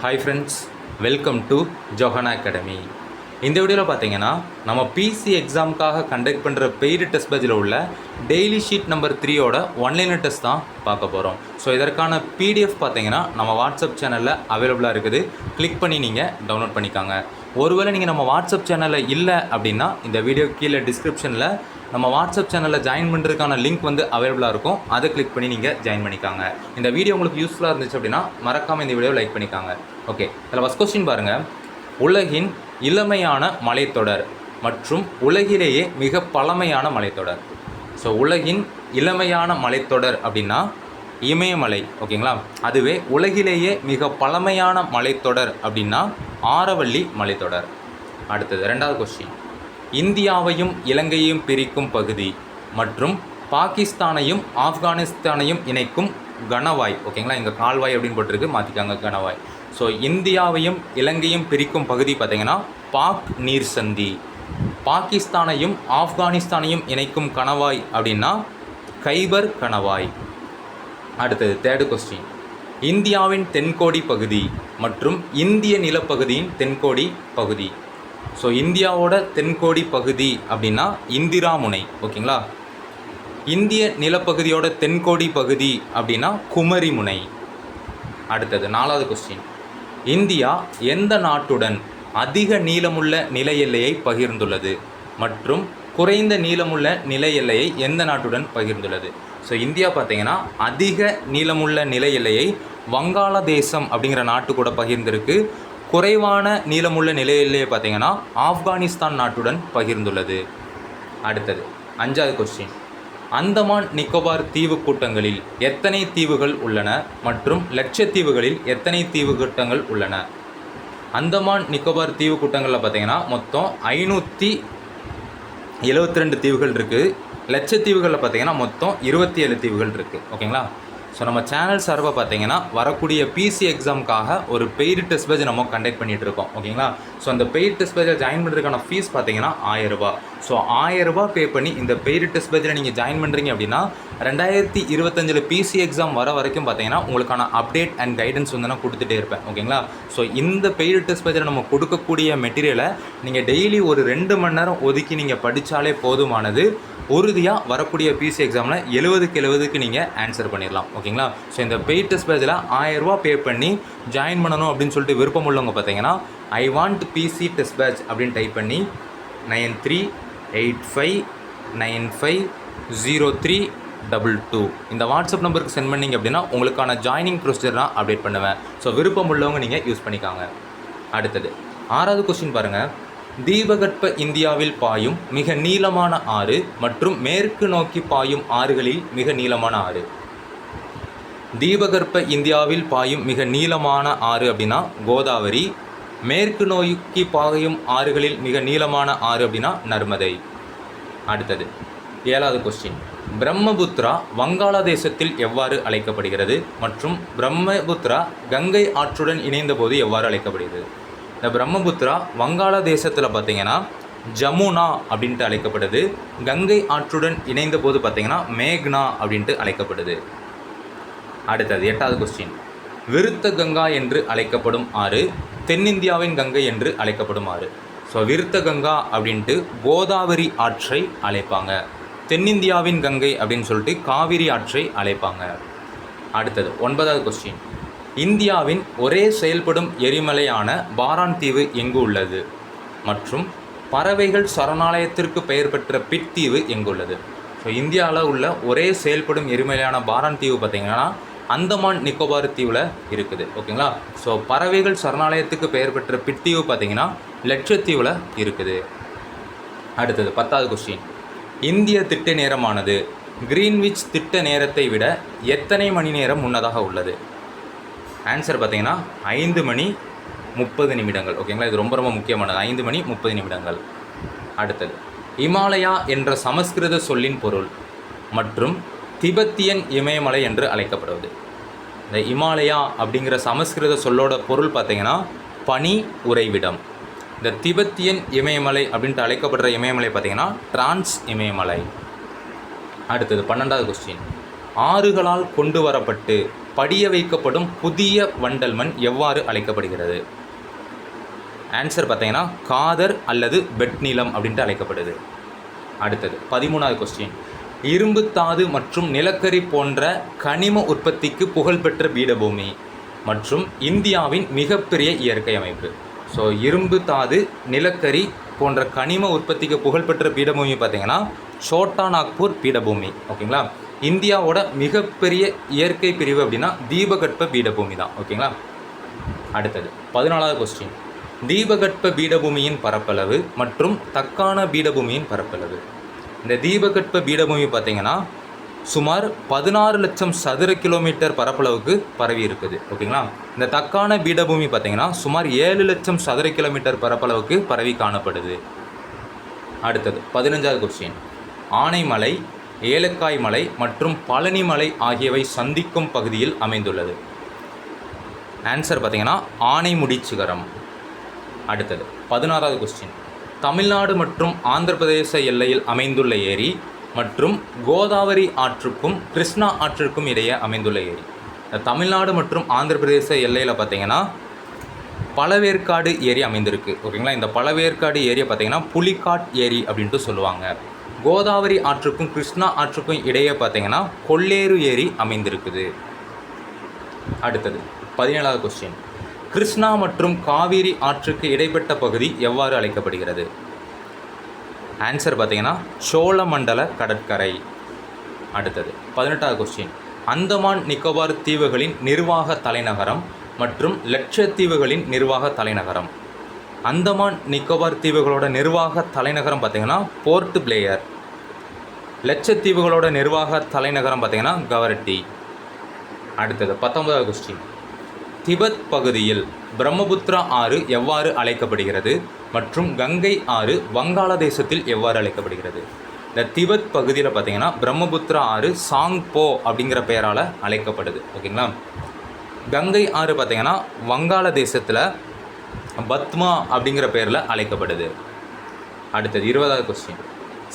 Hi friends, welcome to Johana academy. இந்த வீடியோவில் பார்த்தீங்கன்னா நம்ம பிசி எக்ஸாமுக்காக கண்டக்ட் பண்ணுற பெய்டு டெஸ்ட் பேட்சில் உள்ள டெய்லி ஷீட் நம்பர் 3யோட ஒன்லைனர் டெஸ்ட் தான் பார்க்க போகிறோம். ஸோ இதற்கான பிடிஎஃப் பார்த்தீங்கன்னா நம்ம வாட்ஸ்அப் சேனலில் அவைலபிளாக இருக்குது. கிளிக் பண்ணி நீங்கள் டவுன்லோட் பண்ணிக்காங்க. ஒருவேளை நீங்கள் நம்ம வாட்ஸ்அப் சேனலில் இல்லை அப்படின்னா இந்த வீடியோ கீழே டிஸ்கிரிப்ஷனில் நம்ம வாட்ஸ்அப் சேனலில் ஜாயின் பண்ணுறதுக்கான லிங்க் வந்து அவைலபிளாக இருக்கும். அதை கிளிக் பண்ணி நீங்கள் ஜாயின் பண்ணிக்காங்க. இந்த வீடியோ உங்களுக்கு யூஸ்ஃபுல்லாக இருந்துச்சு அப்படின்னா மறக்காமல் இந்த வீடியோவை லைக் பண்ணிக்காங்க. ஓகே, இதில் ஃபஸ்ட் கொஸ்டின் பாருங்கள். உலகின் இளமையான மலைத்தொடர் மற்றும் உலகிலேயே மிக பழமையான மலைத்தொடர். ஸோ உலகின் இளமையான மலைத்தொடர் அப்படின்னா இமயமலை. ஓகேங்களா? அதுவே உலகிலேயே மிக பழமையான மலைத்தொடர் அப்படின்னா ஆரவல்லி மலைத்தொடர். அடுத்தது ரெண்டாவது கொஸ்டின். இந்தியாவையும் இலங்கையையும் பிரிக்கும் பகுதி மற்றும் பாகிஸ்தானையும் ஆப்கானிஸ்தானையும் இணைக்கும் கணவாய். ஓகேங்களா? இங்கே கால்வாய் அப்படின்னு போட்டிருக்கு, மாற்றிக்காங்க கணவாய். ஸோ இந்தியாவையும் இலங்கையும் பிரிக்கும் பகுதி பார்த்திங்கன்னா பாக் நீர் சந்தி. பாகிஸ்தானையும் ஆப்கானிஸ்தானையும் இணைக்கும் கணவாய் அப்படின்னா கைபர் கணவாய். அடுத்தது தேர்டு கொஸ்டின். இந்தியாவின் தென்கோடி பகுதி மற்றும் இந்திய நிலப்பகுதியின் தென்கோடி பகுதி. ஸோ இந்தியாவோட தென்கோடி பகுதி அப்படின்னா இந்திரா முனை. ஓகேங்களா? இந்திய நிலப்பகுதியோட தென்கோடி பகுதி அப்படின்னா குமரி முனை. அடுத்தது நாலாவது கொஸ்டின். இந்தியா எந்த நாட்டுடன் அதிக நீளமுள்ள நில எல்லையை பகிர்ந்துள்ளது மற்றும் குறைந்த நீளமுள்ள நில எல்லையை எந்த நாட்டுடன் பகிர்ந்துள்ளது? ஸோ இந்தியா பார்த்தீங்கன்னா அதிக நீளமுள்ள நில எல்லையை வங்காளதேசம் அப்படிங்கிற நாட்டு கூட பகிர்ந்திருக்கு. குறைவான நீளமுள்ள நில எல்லையை பார்த்தீங்கன்னா ஆப்கானிஸ்தான் நாட்டுடன் பகிர்ந்துள்ளது. அடுத்தது அஞ்சாவது கொஸ்டின். அந்தமான் நிக்கோபார் தீவு கூட்டங்களில் எத்தனை தீவுகள் உள்ளன மற்றும் லட்சத்தீவுகளில் எத்தனை தீவு கூட்டங்கள் உள்ளன? அந்தமான் நிக்கோபார் தீவு கூட்டங்களில் பார்த்தீங்கன்னா மொத்தம் 572 தீவுகள் இருக்குது. லட்சத்தீவுகளில் பார்த்தீங்கன்னா மொத்தம் 27 தீவுகள் இருக்குது. ஓகேங்களா? ஸோ நம்ம சேனல் சார்பாக பார்த்தீங்கன்னா வரக்கூடிய பிசி எக்ஸாமுக்காக ஒரு பெய்டு டெஸ்ட் பேட்ச் நம்ம கண்டக்ட் பண்ணிகிட்டு இருக்கோம். ஓகேங்களா? ஸோ அந்த பெய்டு டெஸ்ட் பேட்சில் ஜாயின் பண்ணுறதுக்கான ஃபீஸ் பார்த்தீங்கன்னா 1000 ரூபா. ஸோ 1000 ரூபா பே பண்ணி இந்த பெய்டு டெஸ்ட் பேட்சில் நீங்கள் ஜாயின் பண்ணுறீங்க அப்படின்னா 2025 பிசி எக்ஸாம் வர வரைக்கும் பார்த்தீங்கன்னா உங்களுக்கான அப்டேட் அண்ட் கைடன்ஸ் வந்து நான் கொடுத்துட்டே இருப்பேன். ஓகேங்களா? ஸோ இந்த பெய்டு டெஸ்ட் பேட்சில் நம்ம கொடுக்கக்கூடிய மெட்டீரியலை நீங்கள் டெய்லி ஒரு 2 மணி நேரம் ஒதுக்கி நீங்கள் படித்தாலே போதுமானது. உறுதியாக வரக்கூடிய பிசி எக்ஸாமில் 70க்கு 70க்கு நீங்கள் ஆன்சர் பண்ணிடலாம். ஓகேங்களா? ஸோ இந்த பெய்ட் டெஸ்ட் பேட்சில் 1000 ரூபா பே பண்ணி ஜாயின் பண்ணணும் அப்படின்னு சொல்லிட்டு விருப்பம் உள்ளவங்க பார்த்தீங்கன்னா I want PC test batch அப்படின்னு டைப் பண்ணி 9385950322 இந்த வாட்ஸ்அப் நம்பருக்கு சென்ட் பண்ணிங்க அப்படின்னா உங்களுக்கான ஜாயினிங் ப்ரொசீஜர் நான் அப்டேட் பண்ணுவேன். ஸோ விருப்பம் உள்ளவங்க நீங்கள் யூஸ் பண்ணிக்காங்க. அடுத்தது 6வது கொஸ்டின் பாருங்கள். தீபகற்ப இந்தியாவில் பாயும் மிக நீளமான ஆறு மற்றும் மேற்கு நோக்கி பாயும் ஆறுகளில் மிக நீளமான ஆறு. தீபகற்ப இந்தியாவில் பாயும் மிக நீளமான ஆறு அப்படின்னா கோதாவரி. மேற்கு நோக்கி பாயும் ஆறுகளில் மிக நீளமான ஆறு அப்படின்னா நர்மதை. அடுத்தது 7வது கொஸ்டின். பிரம்மபுத்திரா வங்காளதேசத்தில் எவ்வாறு அழைக்கப்படுகிறது மற்றும் பிரம்மபுத்திரா கங்கை ஆற்றுடன் இணைந்தபோது எவ்வாறு அழைக்கப்படுகிறது? இந்த பிரம்மபுத்திரா வங்காளதேசத்தில் பார்த்தீங்கன்னா ஜமுனா அப்படின்ட்டு அழைக்கப்படுது. கங்கை ஆற்றுடன் இணைந்த போது பார்த்தீங்கன்னா மேக்னா அப்படின்ட்டு அழைக்கப்படுது. அடுத்தது 8வது கொஸ்டின். விருத்த கங்கா என்று அழைக்கப்படும் ஆறு தென்னிந்தியாவின் கங்கை என்று அழைக்கப்படும் ஆறு. ஸோ விருத்த கங்கா அப்படின்ட்டு கோதாவரி ஆற்றை அழைப்பாங்க. தென்னிந்தியாவின் கங்கை அப்படின்னு சொல்லிட்டு காவிரி ஆற்றை அழைப்பாங்க. அடுத்தது 9வது கொஸ்டின். இந்தியாவின் ஒரே செயல்படும் எரிமலையான பாரான் தீவு எங்கு உள்ளது மற்றும் பறவைகள் சரணாலயத்திற்கு பெயர் பெற்ற பிட் தீவு எங்கு உள்ளது? ஸோ இந்தியாவில் உள்ள ஒரே செயல்படும் எரிமலையான பாரான் தீவு பார்த்திங்கன்னா அந்தமான் நிக்கோபார் தீவில் இருக்குது. ஓகேங்களா? ஸோ பறவைகள் சரணாலயத்துக்கு பெயர் பெற்ற பிட் தீவு பார்த்திங்கன்னா லட்சத்தீவில் இருக்குது. அடுத்தது 10வது கொஸ்டின். இந்திய திட்ட நேரமானது கிரீன்விச் திட்ட நேரத்தை விட எத்தனை மணி நேரம் முன்னதாக உள்ளது? ஆன்சர் பார்த்தீங்கன்னா 5 மணி 30 நிமிடங்கள். ஓகேங்களா? இது ரொம்ப ரொம்ப முக்கியமானது. 5 மணி 30 நிமிடங்கள். அடுத்தது இமாலயா என்ற சமஸ்கிருத சொல்லின் பொருள் மற்றும் திபெத்தியன் இமயமலை என்று அழைக்கப்படுவது. இந்த இமாலயா அப்படிங்கிற சமஸ்கிருத சொல்லோட பொருள் பார்த்தீங்கன்னா பனி உறைவிடம். இந்த திபெத்தியன் இமயமலை அப்படின்ட்டு அழைக்கப்படுற இமயமலை பார்த்தீங்கன்னா டிரான்ஸ் இமயமலை. அடுத்தது 12வது கொஸ்டின். ஆறுகளால் கொண்டு வரப்பட்டு படிய வைக்கப்படும் புதிய வண்டல் மண் எவ்வாறு அழைக்கப்படுகிறது? ஆன்சர் பார்த்தீங்கன்னா காதர் அல்லது பெட் நிலம் அப்படின்ட்டு அழைக்கப்படுது. அடுத்தது 13வது கொஸ்டின். இரும்பு தாது மற்றும் நிலக்கரி போன்ற கனிம உற்பத்திக்கு புகழ்பெற்ற பீடபூமி மற்றும் இந்தியாவின் மிகப்பெரிய இயற்கை அமைப்பு. ஸோ இரும்பு தாது, நிலக்கரி போன்ற கனிம உற்பத்திக்கு புகழ்பெற்ற பீடபூமி பார்த்தீங்கன்னா சோட்டா நாக்பூர் பீடபூமி. ஓகேங்களா? இந்தியாவோட மிகப்பெரிய இயற்கை பிரிவு அப்படின்னா தீபகற்ப பீடபூமி தான். ஓகேங்களா? அடுத்தது 14வது கொஸ்டின். தீபகற்ப பீடபூமியின் பரப்பளவு மற்றும் தக்கான பீடபூமியின் பரப்பளவு. இந்த தீபகற்ப பீடபூமி பார்த்தீங்கன்னா சுமார் 16 லட்சம் சதுர கிலோமீட்டர் பரப்பளவுக்கு பரவி இருக்குது. ஓகேங்களா? இந்த தக்கான பீடபூமி பார்த்தீங்கன்னா சுமார் 7 லட்சம் சதுர கிலோமீட்டர் பரப்பளவுக்கு பரவி காணப்படுது. அடுத்தது 15வது கொஸ்டின். ஆனைமலை, ஏலக்காய் மலை மற்றும் பழனி மலை ஆகியவை சந்திக்கும் பகுதியில் அமைந்துள்ளது. ஆன்சர் பார்த்தீங்கன்னா ஆனைமுடி சிகரம். அடுத்தது 16வது கொஸ்டின். தமிழ்நாடு மற்றும் ஆந்திர பிரதேச எல்லையில் அமைந்துள்ள ஏரி மற்றும் கோதாவரி ஆற்றுக்கும் கிருஷ்ணா ஆற்றுக்கும் இடையே அமைந்துள்ள ஏரி. தமிழ்நாடு மற்றும் ஆந்திர பிரதேச எல்லையில் பார்த்தீங்கன்னா பழவேற்காடு ஏரி அமைந்திருக்கு. ஓகேங்களா? இந்த பழவேற்காடு ஏரியை பார்த்தீங்கன்னா புலிக்காட் ஏரி அப்படின்ட்டு சொல்லுவாங்க. கோதாவரி ஆற்றுக்கும் கிருஷ்ணா ஆற்றுக்கும் இடையே பார்த்தீங்கன்னா கொள்ளேறு ஏரி அமைந்திருக்குது. அடுத்தது 17வது கொஸ்டின். கிருஷ்ணா மற்றும் காவிரி ஆற்றுக்கு இடைப்பட்ட பகுதி எவ்வாறு அழைக்கப்படுகிறது? ஆன்சர் பார்த்தீங்கன்னா சோழமண்டல கடற்கரை. அடுத்தது 18வது கொஸ்டின். அந்தமான் நிக்கோபார் தீவுகளின் நிர்வாக தலைநகரம் மற்றும் லட்சத்தீவுகளின் நிர்வாக தலைநகரம். அந்தமான் நிக்கோபார் தீவுகளோட நிர்வாக தலைநகரம் பார்த்தீங்கன்னா போர்ட் பிளேயர். லட்சத்தீவுகளோட நிர்வாக தலைநகரம் பார்த்தீங்கன்னா கவரட்டி. அடுத்தது 19வது கொஸ்டின். திபெத் பகுதியில் பிரம்மபுத்திரா ஆறு எவ்வாறு அழைக்கப்படுகிறது மற்றும் கங்கை ஆறு வங்காளதேசத்தில் எவ்வாறு அழைக்கப்படுகிறது? இந்த திபெத் பகுதியில் பார்த்தீங்கன்னா பிரம்மபுத்திரா ஆறு சாங்போ அப்படிங்கிற பெயரால் அழைக்கப்படுது. ஓகேங்களா? கங்கை ஆறு பார்த்தீங்கன்னா வங்காளதேசத்தில் பத்மா அப்படிங்கிற பெயரில் அழைக்கப்படுது. அடுத்தது 20வது கொஸ்டின்.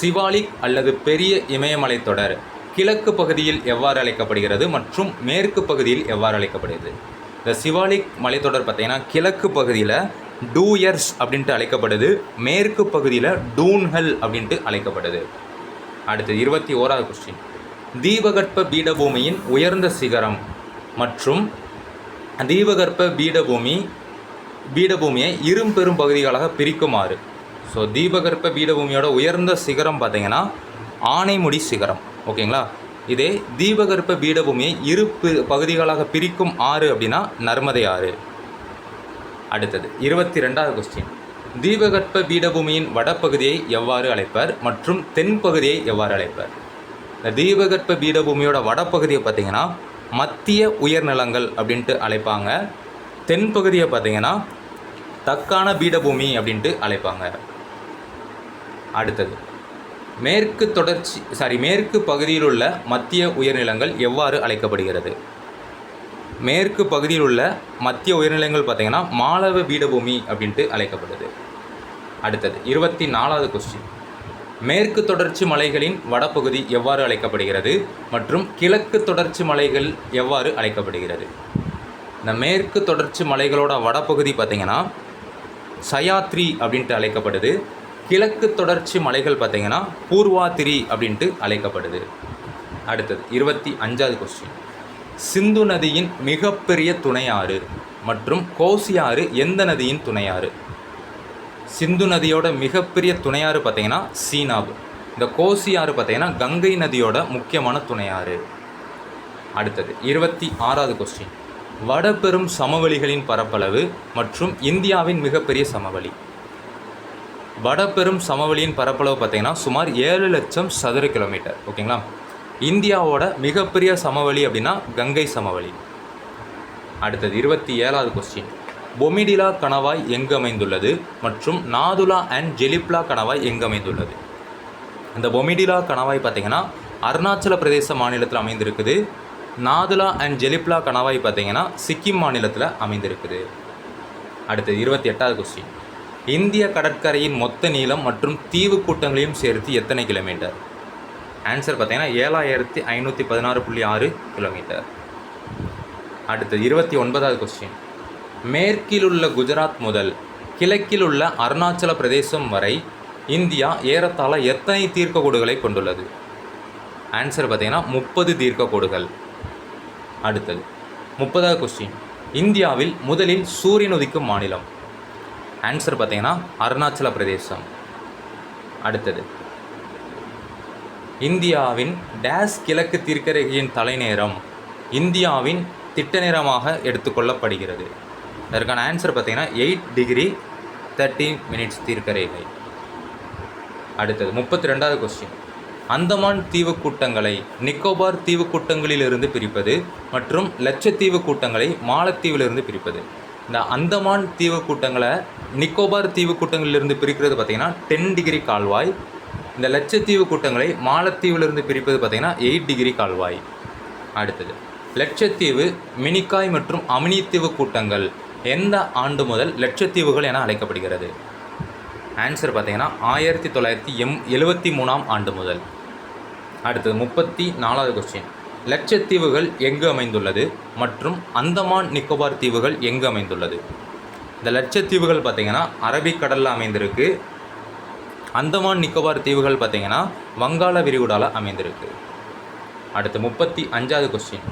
சிவாலிக் அல்லது பெரிய இமயமலை தொடர் கிழக்கு பகுதியில் எவ்வாறு அழைக்கப்படுகிறது மற்றும் மேற்கு பகுதியில் எவ்வாறு அழைக்கப்படுகிறது? இந்த சிவாலிக் மலைத்தொடர் பார்த்தீங்கன்னா கிழக்கு பகுதியில் டூயர்ஸ் அப்படின்ட்டு அழைக்கப்படுது, மேற்கு பகுதியில் டூன்ஹல் அப்படின்ட்டு அழைக்கப்படுது. அடுத்தது 21வது கொஸ்டின். தீபகற்ப பீடபூமியின் உயர்ந்த சிகரம் மற்றும் தீபகற்ப பீடபூமியை இரும்பெரும் பகுதிகளாக பிரிக்குமாறு. ஸோ தீபகற்ப பீடபூமியோட உயர்ந்த சிகரம் பார்த்தீங்கன்னா ஆனைமுடி சிகரம். ஓகேங்களா? இதே தீபகற்ப பீடபூமியை இரு பகுதிகளாக பிரிக்கும் ஆறு அப்படின்னா நர்மதை ஆறு. அடுத்தது 22வது கொஸ்டின். தீபகற்ப பீடபூமியின் வடப்பகுதியை எவ்வாறு அழைப்பர் மற்றும் தென்பகுதியை எவ்வாறு அழைப்பர்? இந்த தீபகற்ப பீடபூமியோட வடப்பகுதியை பார்த்தீங்கன்னா மத்திய உயர்நிலங்கள் அப்படின்ட்டு அழைப்பாங்க. தென்பகுதியை பார்த்தீங்கன்னா தக்கான பீடபூமி அப்படின்ட்டு அழைப்பாங்க. அடுத்தது மேற்கு பகுதியில் உள்ள மத்திய உயர்நிலங்கள் எவ்வாறு அழைக்கப்படுகிறது? மேற்கு பகுதியில் உள்ள மத்திய உயர்நிலங்கள் பார்த்தீங்கன்னா மாலவ பீடபூமி அப்படின்ட்டு அழைக்கப்படுது. அடுத்தது 24வது கொஸ்டின். மேற்கு தொடர்ச்சி மலைகளின் வடப்பகுதி எவ்வாறு அழைக்கப்படுகிறது மற்றும் கிழக்கு தொடர்ச்சி மலைகள் எவ்வாறு அழைக்கப்படுகிறது? இந்த மேற்கு தொடர்ச்சி மலைகளோட வடப்பகுதி பார்த்தீங்கன்னா சயாத்ரி அப்படின்ட்டு அழைக்கப்படுது. கிழக்கு தொடர்ச்சி மலைகள் பார்த்தீங்கன்னா பூர்வாத்திரி அப்படின்ட்டு அழைக்கப்படுது. அடுத்தது 25வது கொஸ்டின். சிந்து நதியின் மிகப்பெரிய துணையாறு மற்றும் கோசி ஆறு எந்த நதியின் துணையாறு? சிந்து நதியோட மிகப்பெரிய துணையாறு பார்த்தீங்கன்னா சீனாப். இந்த கோசி ஆறு பார்த்தீங்கன்னா கங்கை நதியோட முக்கியமான துணையாறு. அடுத்தது 26வது கொஸ்டின். வடபெரும் சமவெளிகளின் பரப்பளவு மற்றும் இந்தியாவின் மிகப்பெரிய சமவெளி. வடபெரும் சமவெளியின் பரப்பளவு பார்த்தீங்கன்னா சுமார் 7 லட்சம் சதுர கிலோமீட்டர். ஓகேங்களா? இந்தியாவோட மிகப்பெரிய சமவெளி அப்படின்னா கங்கை சமவெளி. அடுத்தது 27வது கொஸ்டின். பொமிடிலா கணவாய் எங்கு அமைந்துள்ளது மற்றும் நாதுலா அண்ட் ஜெலிப்லா கணவாய் எங்கு அமைந்துள்ளது? இந்த பொமிடிலா கணவாய் பார்த்தீங்கன்னா அருணாச்சல பிரதேச மாநிலத்தில் அமைந்திருக்குது. நாதுலா அண்ட் ஜெலிப்லா கணவாய் பார்த்தீங்கன்னா சிக்கிம் மாநிலத்தில் அமைந்திருக்குது. அடுத்தது 28வது கொஸ்டின். இந்திய கடற்கரையின் மொத்த நீளம் மற்றும் தீவு கூட்டங்களையும் சேர்த்து எத்தனை கிலோமீட்டர்? ஆன்சர் பார்த்தீங்கன்னா 7516.6 கிலோமீட்டர். அடுத்து 29வது கொஸ்டின். மேற்கில் உள்ள குஜராத் முதல் கிழக்கில் உள்ள அருணாச்சல பிரதேசம் வரை இந்தியா ஏறத்தாழ எத்தனை தீர்க்கக்கோடுகளை கொண்டுள்ளது? ஆன்சர் பார்த்தீங்கன்னா 30 தீர்க்கக்கோடுகள். அடுத்தது 30வது கொஸ்டின். இந்தியாவில் முதலில் சூரியன் உதிக்கும் மாநிலம்? ஆன்சர் பார்த்தீங்கன்னா அருணாச்சல பிரதேசம். அடுத்தது இந்தியாவின் டேஸ் கிழக்கு தீர்க்கரேகையின் தலைநேரம் இந்தியாவின் திட்ட நேரமாக எடுத்துக்கொள்ளப்படுகிறது. அதற்கான ஆன்சர் பார்த்தீங்கன்னா 8°30' தீர்க்கரேகை. அடுத்தது 32வது கொஸ்டின். அந்தமான் தீவு கூட்டங்களை நிக்கோபார் தீவு கூட்டங்களிலிருந்து பிரிப்பது மற்றும் லட்சத்தீவு கூட்டங்களை மாலத்தீவிலிருந்து பிரிப்பது. இந்த அந்தமான் தீவு கூட்டங்களை நிக்கோபார் தீவு கூட்டங்களிலிருந்து பிரிக்கிறது பார்த்திங்கன்னா 10° கால்வாய். இந்த லட்சத்தீவு கூட்டங்களை மாலத்தீவிலிருந்து பிரிப்பது பார்த்திங்கன்னா 8° கால்வாய். அடுத்தது லட்சத்தீவு, மினிக்காய் மற்றும் அமினித்தீவு கூட்டங்கள் எந்த ஆண்டு முதல் லட்சத்தீவுகள் என அழைக்கப்படுகிறது? ஆன்சர் பார்த்தீங்கன்னா 1973ஆம் ஆண்டு முதல். அடுத்தது 34வது கொஸ்டின். லட்சத்தீவுகள் எங்கு அமைந்துள்ளது மற்றும் அந்தமான் நிக்கோபார் தீவுகள் எங்கு அமைந்துள்ளது? இந்த லட்சத்தீவுகள் பார்த்திங்கன்னா அரபிக்கடலில் அமைந்திருக்கு. அந்தமான் நிக்கோபார் தீவுகள் பார்த்திங்கன்னா வங்காள விரிகுடாவில் அமைந்திருக்கு. அடுத்து 35வது கொஸ்டின்.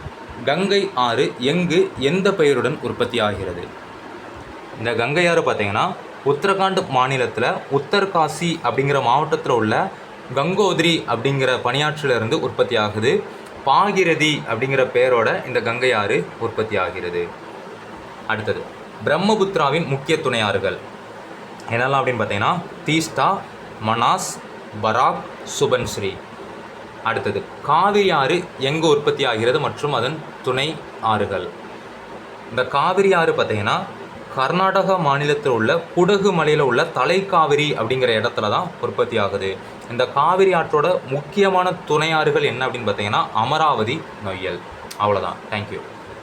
கங்கை ஆறு எங்கு எந்த பெயருடன் உற்பத்தி ஆகிறது? இந்த கங்கை ஆறு பார்த்திங்கன்னா உத்தரகாண்ட் மாநிலத்தில் உத்தர்காசி அப்படிங்கிற மாவட்டத்தில் உள்ள கங்கோத்ரி அப்படிங்கிற பனியாற்றிலிருந்து உற்பத்தி ஆகுது. பாகிரதி அப்படிங்கிற பெயரோட இந்த கங்கை ஆறு உற்பத்தி ஆகிறது. அடுத்தது பிரம்மபுத்திராவின் முக்கிய துணை ஆறுகள் என்னெல்லாம் அப்படின்னு பார்த்தீங்கன்னா தீஸ்தா, மனாஸ், பராக், சுபன்ஸ்ரீ. அடுத்தது காவிரி ஆறு எங்கு உற்பத்தி ஆகிறது மற்றும் அதன் துணை ஆறுகள்? இந்த காவிரி ஆறு பார்த்தீங்கன்னா கர்நாடகா மாநிலத்தில் உள்ள குடகு மலையில் உள்ள தலைக்காவிரி அப்படிங்கிற இடத்துல தான் உற்பத்தி ஆகுது. இந்த காவிரி ஆற்றோட முக்கியமான துணை ஆறுகள் என்ன அப்படின்னு பார்த்தீங்கன்னா அமராவதி, நொய்யல். அவ்வளோதான். தேங்க்யூ.